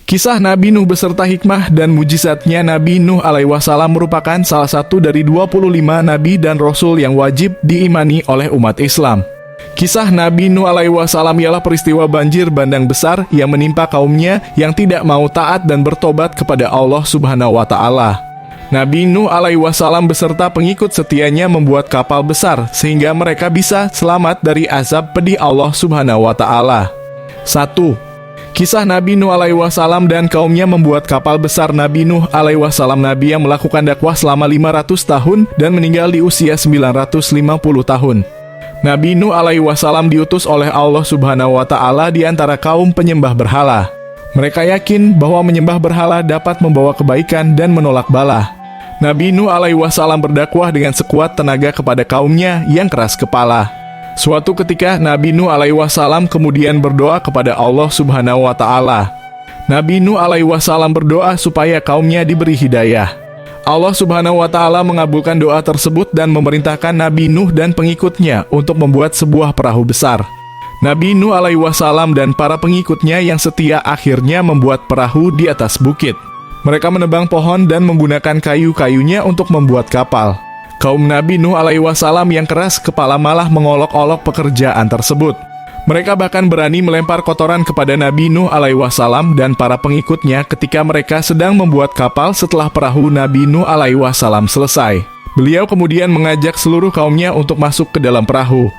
Kisah Nabi Nuh beserta hikmah dan mujizatnya Nabi Nuh alaihi wasallam merupakan salah satu dari 25 nabi dan rasul yang wajib diimani oleh umat Islam. Kisah Nabi Nuh alaihi wasallam ialah peristiwa banjir bandang besar yang menimpa kaumnya yang tidak mau taat dan bertobat kepada Allah Subhanahu wa Ta'ala. Nabi Nuh alaihi wasallam beserta pengikut setianya membuat kapal besar sehingga mereka bisa selamat dari azab pedih Allah Subhanahu wa Ta'ala. 1. Kisah Nabi Nuh alaihi wasallam dan kaumnya membuat kapal besar. Nabi Nuh alaihi wasallam, nabi yang melakukan dakwah selama 500 tahun dan meninggal di usia 950 tahun. Nabi Nuh alaihi wasallam diutus oleh Allah Subhanahu wa Ta'ala di antara kaum penyembah berhala. Mereka yakin bahwa menyembah berhala dapat membawa kebaikan dan menolak bala. Nabi Nuh alaihi wasallam berdakwah dengan sekuat tenaga kepada kaumnya yang keras kepala. Suatu ketika Nabi Nuh alaihi wasallam kemudian berdoa kepada Allah Subhanahu wa Ta'ala. Nabi Nuh alaihi wasallam berdoa supaya kaumnya diberi hidayah. Allah Subhanahu wa Ta'ala mengabulkan doa tersebut dan memerintahkan Nabi Nuh dan pengikutnya untuk membuat sebuah perahu besar. Nabi Nuh alaihi wasallam dan para pengikutnya yang setia akhirnya membuat perahu di atas bukit. Mereka menebang pohon dan menggunakan kayu-kayunya untuk membuat kapal. Kaum Nabi Nuh alaihi wasallam yang keras kepala malah mengolok-olok pekerjaan tersebut. Mereka bahkan berani melempar kotoran kepada Nabi Nuh alaihi wasallam dan para pengikutnya ketika mereka sedang membuat kapal setelah perahu Nabi Nuh alaihi wasallam selesai. Beliau kemudian mengajak seluruh kaumnya untuk masuk ke dalam perahu.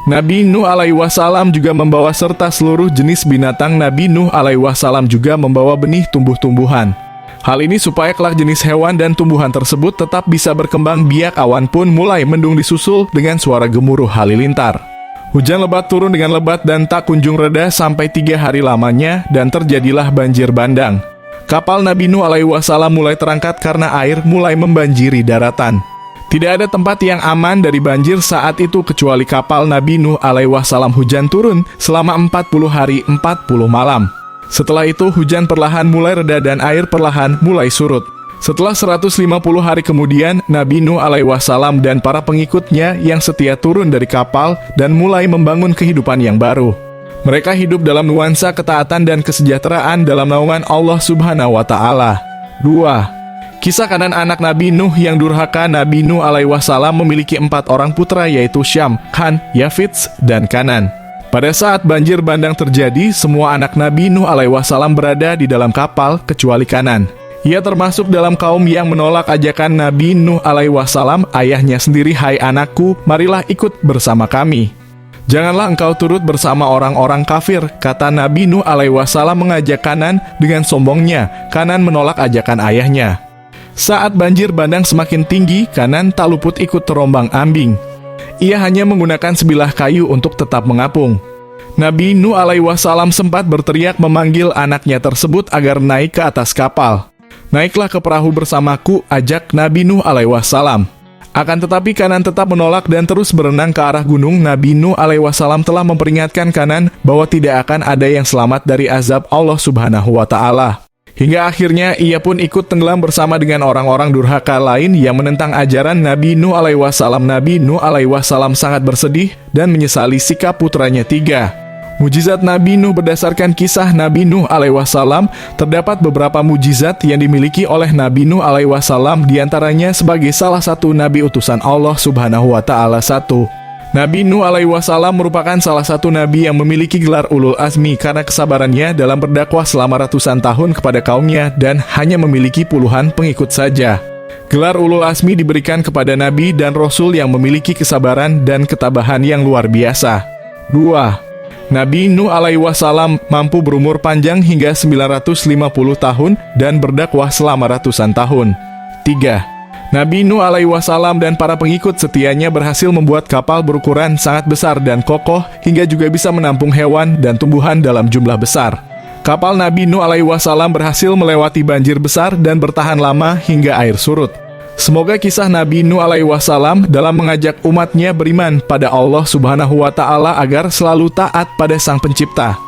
Nabi Nuh alaihi wasallam juga membawa serta seluruh jenis binatang. Nabi Nuh alaihi wasallam juga membawa benih tumbuh-tumbuhan. Hal ini supaya kelak jenis hewan dan tumbuhan tersebut tetap bisa berkembang biak. Awan pun mulai mendung disusul dengan suara gemuruh halilintar. Hujan lebat turun dengan lebat dan tak kunjung reda sampai 3 hari lamanya dan terjadilah banjir bandang. Kapal Nabi Nuh alaihi wasallam mulai terangkat karena air mulai membanjiri daratan. Tidak ada tempat yang aman dari banjir saat itu kecuali kapal Nabi Nuh alaihi wasallam. Hujan turun selama 40 hari 40 malam. Setelah itu hujan perlahan mulai reda dan air perlahan mulai surut. Setelah 150 hari kemudian, Nabi Nuh alaihi wasallam dan para pengikutnya yang setia turun dari kapal dan mulai membangun kehidupan yang baru. Mereka hidup dalam nuansa ketaatan dan kesejahteraan dalam naungan Allah Subhanahu wa Ta'ala. 2. Kisah Kanan anak Nabi Nuh yang durhaka. Nabi Nuh alaihi wasallam memiliki 4 orang putra yaitu Syam, Ham, Yafits, dan Kanan. Pada saat banjir bandang terjadi, semua anak Nabi Nuh alaihi wasallam berada di dalam kapal kecuali Kanan. Ia termasuk dalam kaum yang menolak ajakan Nabi Nuh alaihi wasallam. Ayahnya sendiri, "Hai anakku, marilah ikut bersama kami. Janganlah engkau turut bersama orang-orang kafir," kata Nabi Nuh alaihi wasallam mengajak Kanan dengan sombongnya. Kanan menolak ajakan ayahnya. Saat banjir bandang semakin tinggi, Kanan tak luput ikut terombang-ambing. Ia hanya menggunakan sebilah kayu untuk tetap mengapung. Nabi Nuh alaihi wasallam sempat berteriak memanggil anaknya tersebut agar naik ke atas kapal. "Naiklah ke perahu bersamaku," ajak Nabi Nuh alaihi wasallam. Akan tetapi Kanan tetap menolak dan terus berenang ke arah gunung. Nabi Nuh alaihi wasallam telah memperingatkan Kanan bahwa tidak akan ada yang selamat dari azab Allah Subhanahu wa Ta'ala. Hingga akhirnya ia pun ikut tenggelam bersama dengan orang-orang durhaka lain yang menentang ajaran Nabi Nuh alaihi wasallam. Nabi Nuh alaihi wasallam sangat bersedih dan menyesali sikap putranya 3. Mujizat Nabi Nuh berdasarkan kisah Nabi Nuh alaihi wasallam. Terdapat beberapa mujizat yang dimiliki oleh Nabi Nuh alaihi wasallam, diantaranya sebagai salah satu nabi utusan Allah Subhanahu wa Ta'ala. 1. Nabi Nuh alaihi wasallam merupakan salah satu nabi yang memiliki gelar ulul azmi karena kesabarannya dalam berdakwah selama ratusan tahun kepada kaumnya dan hanya memiliki puluhan pengikut saja. Gelar ulul azmi diberikan kepada nabi dan rasul yang memiliki kesabaran dan ketabahan yang luar biasa. 2. Nabi Nuh alaihi wasallam mampu berumur panjang hingga 950 tahun dan berdakwah selama ratusan tahun. 3. Nabi Nuh alaihi wasallam dan para pengikut setianya berhasil membuat kapal berukuran sangat besar dan kokoh hingga juga bisa menampung hewan dan tumbuhan dalam jumlah besar. Kapal Nabi Nuh alaihi wasallam berhasil melewati banjir besar dan bertahan lama hingga air surut. Semoga kisah Nabi Nuh alaihi wasallam dalam mengajak umatnya beriman pada Allah Subhanahu wa Ta'ala agar selalu taat pada Sang Pencipta